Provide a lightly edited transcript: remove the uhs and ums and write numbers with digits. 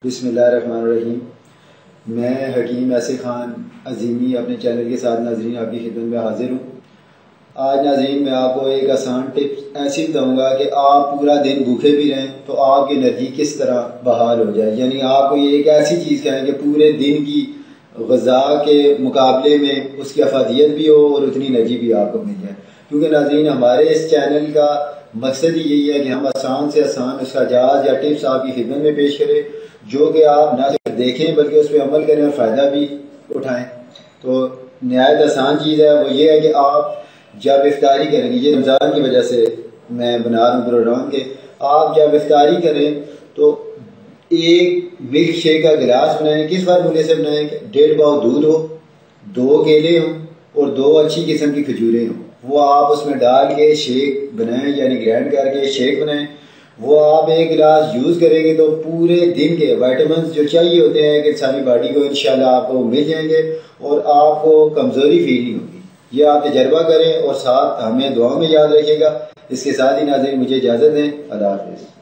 बिस्मिल्लाहिर्रहमानिर्रहीम। मैं हकीम ऐसे ख़ान अज़ीमी अपने चैनल के साथ नाज़रीन आपकी खिदमत में हाजिर हूँ। आज नाज़रीन मैं आपको एक आसान टिप्स ऐसी बताऊँगा कि आप पूरा दिन भूखे भी रहें तो आपकी एनर्जी किस तरह बहाल हो जाए। यानी आपको ये एक ऐसी चीज़ कहें कि पूरे दिन की ग़ज़ा के मुकाबले में उसकी अफादियत भी हो और उतनी एनर्जी भी आपको मिल जाए। क्योंकि नाज़रीन हमारे इस चैनल का मकसद ही यही है कि हम आसान से आसान उसका जाज या टिप्स आपकी खिदमत में पेश करें, जो कि आप ना सिर्फ देखें बल्कि उस पर अमल करें और फ़ायदा भी उठाएं। तो नहायत आसान चीज़ है, वो ये है कि आप जब इफ्तारी करेंगे, ये रमज़ान की वजह से मैं बना रहा हूँ प्रोग्राम के, आप जब इफ्तारी करें तो एक मिल्क शेक का गिलास बनाएं। किस फार्मूले से बनाएं? 1.5 पाव दूध हो, 2 केले हों और 2 अच्छी किस्म की खजूरें हों। वो आप उसमें डाल के शेक बनाएं, यानी ग्राइंड करके शेक बनाएं। वो आप एक गिलास यूज़ करेंगे तो पूरे दिन के विटामिन जो चाहिए होते हैं कि सारी बॉडी को इंशाल्लाह आपको मिल जाएंगे और आपको कमज़ोरी फील नहीं होगी। ये आप तजर्बा करें और साथ हमें दुआ में याद रखिएगा। इसके साथ ही नाज़रीन मुझे इजाज़त दें। अल्लाह हाफ़िज़।